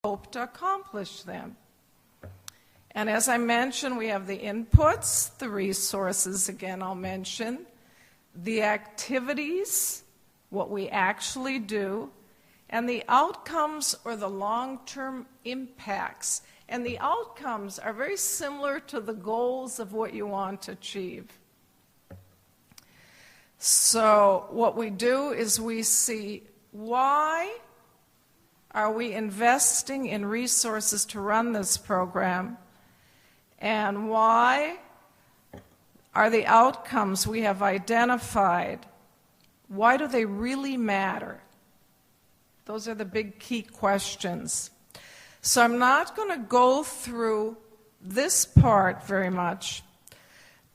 hope to accomplish them. And as I mentioned, we have the inputs, the resources, again I'll mention, the activities, what we actually do, and the outcomes or the long-term impacts. And the outcomes are very similar to the goals of what you want to achieve. So what we do is we see why are we investing in resources to run this program, and why are the outcomes we have identified, why do they really matter? Those are the big key questions. So I'm not going to go through this part very much,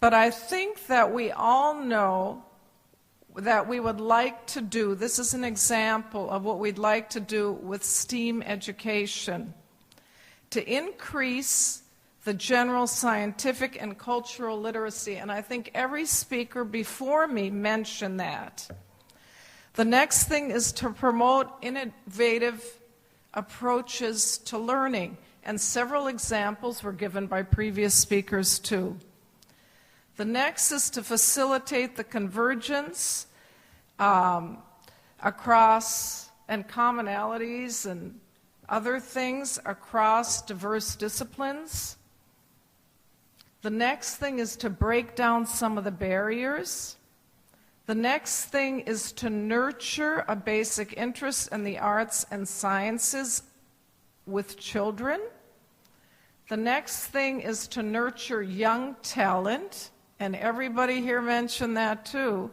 but I think that we all know that we would like to do, this is an example of what we'd like to do with STEAM education, to increase the general scientific and cultural literacy, and I think every speaker before me mentioned that. The next thing is to promote innovative approaches to learning, and several examples were given by previous speakers too. The next is to facilitate the convergence across and commonalities and other things across diverse disciplines. The next thing is to break down some of the barriers. The next thing is to nurture a basic interest in the arts and sciences with children. The next thing is to nurture young talent, and everybody here mentioned that too.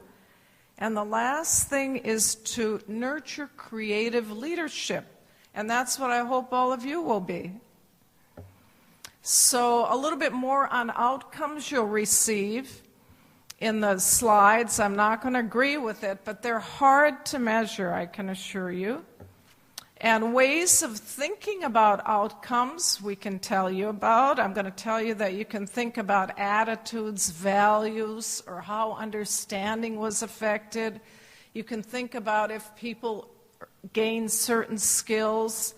And the last thing is to nurture creative leadership, and that's what I hope all of you will be. So a little bit more on outcomes you'll receive in the slides. I'm not going to agree with it, but they're hard to measure, I can assure you. And ways of thinking about outcomes we can tell you about. I'm going to tell you that you can think about attitudes, values, or how understanding was affected. You can think about if people gain certain skills.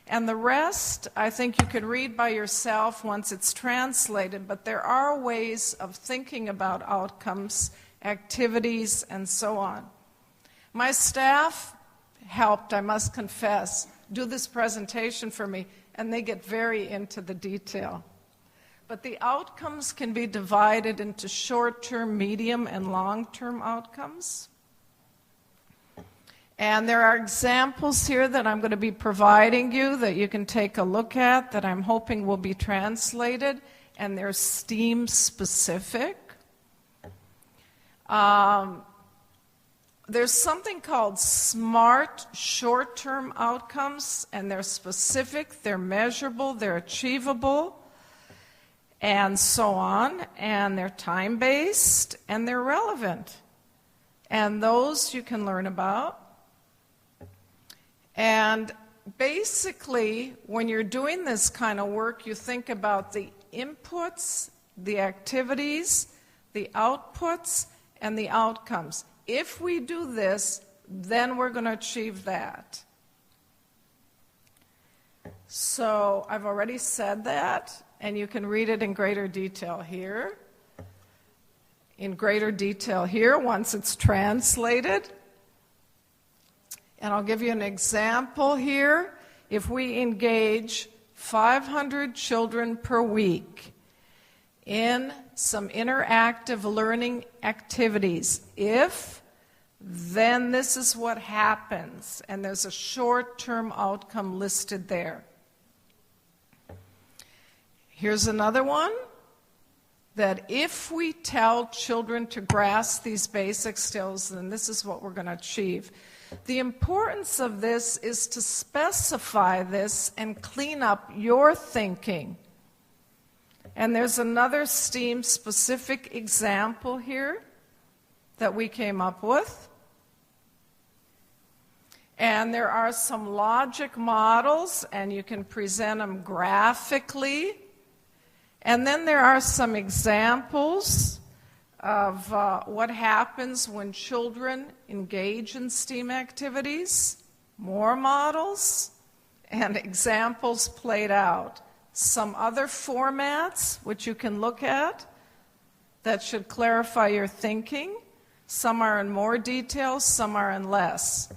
And the rest, I think you could read by yourself once it's translated, but there are ways of thinking about outcomes, activities, and so on. My staff helped, I must confess, do this presentation for me, and they get very into the detail. But the outcomes can be divided into short-term, medium, and long-term outcomes. And there are examples here that I'm going to be providing you that you can take a look at that I'm hoping will be translated, and they're STEAM specific. There's something called SMART short-term outcomes, and they're specific, they're measurable, they're achievable, and so on, and they're time-based, and they're relevant. And those you can learn about. And basically, when you're doing this kind of work, you think about the inputs, the activities, the outputs, and the outcomes. If we do this, then we're going to achieve that. So I've already said that, and you can read it in greater detail here. In greater detail here once it's translated. And I'll give you an example here. If we engage 500 children per week in some interactive learning activities, then this is what happens, and there's a short-term outcome listed there. Here's another one, that if we tell children to grasp these basic skills, then this is what we're going to achieve. The importance of this is to specify this and clean up your thinking. And there's another STEAM-specific example here that we came up with. And there are some logic models, and you can present them graphically. And then there are some examples of what happens when children engage in STEAM activities, more models, and examples played out. Some other formats which you can look at that should clarify your thinking. Some are in more detail, some are in less.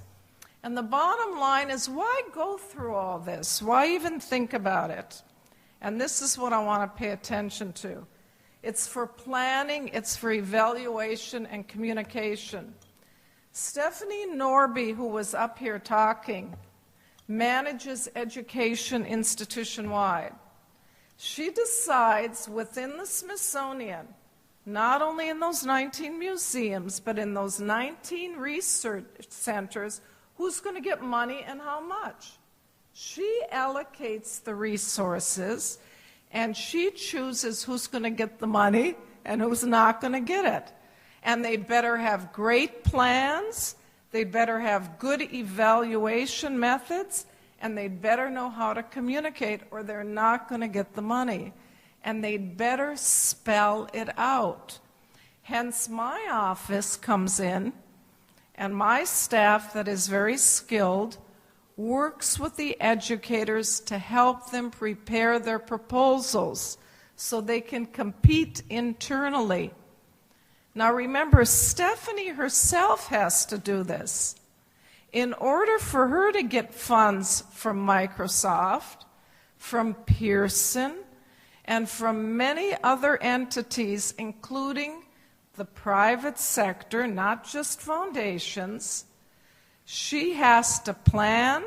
And the bottom line is, why go through all this? Why even think about it? And this is what I want to pay attention to. It's for planning, it's for evaluation and communication. Stephanie Norby, who was up here talking, manages education institution-wide. She decides within the Smithsonian, not only in those 19 museums, but in those 19 research centers, who's going to get money and how much. She allocates the resources, and she chooses who's going to get the money and who's not going to get it. And they better have great plans, they better have good evaluation methods, and they'd better know how to communicate or they're not going to get the money. And they'd better spell it out. Hence, my office comes in, and my staff that is very skilled works with the educators to help them prepare their proposals so they can compete internally. Now remember, Stephanie herself has to do this. In order for her to get funds from Microsoft, from Pearson, and from many other entities, including the private sector, not just foundations, she has to plan,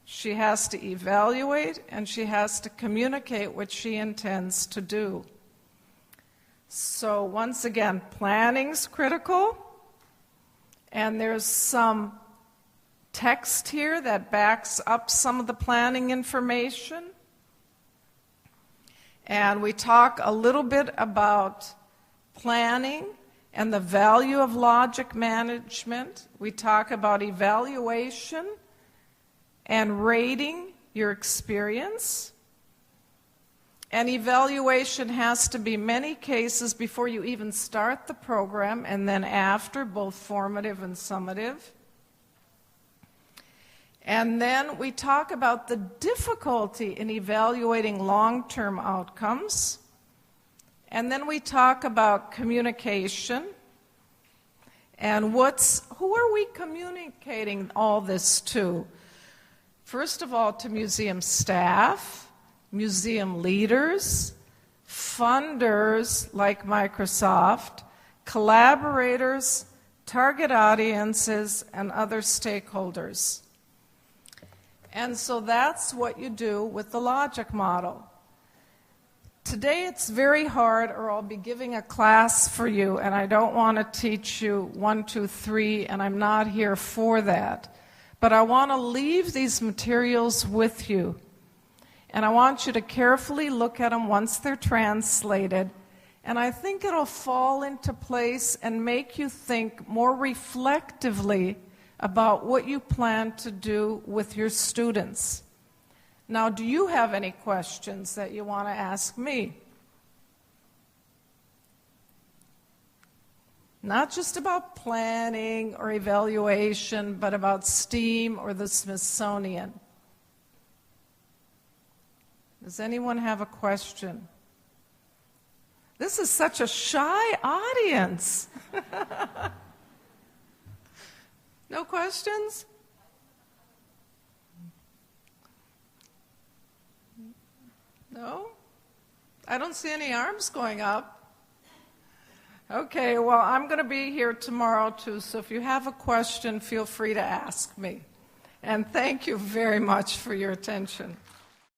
she has to evaluate, and she has to communicate what she intends to do. So once again, planning's critical, and there's some text here that backs up some of the planning information. And we talk a little bit about planning and the value of logic management. We talk about evaluation and rating your experience. And evaluation has to be many cases before you even start the program and then after, both formative and summative. And then we talk about the difficulty in evaluating long-term outcomes. And then we talk about communication and who are we communicating all this to? First of all, to museum staff, museum leaders, funders like Microsoft, collaborators, target audiences, and other stakeholders. And so that's what you do with the logic model. Today it's very hard, or I'll be giving a class for you, and I don't want to teach you 1, 2, 3, and I'm not here for that. But I want to leave these materials with you. And I want you to carefully look at them once they're translated. And I think it'll fall into place and make you think more reflectively about what you plan to do with your students. Now, do you have any questions that you want to ask me? Not just about planning or evaluation, but about STEAM or the Smithsonian. Does anyone have a question? This is such a shy audience. No questions? No? I don't see any arms going up. Okay, well, I'm going to be here tomorrow too, so if you have a question, feel free to ask me. And thank you very much for your attention.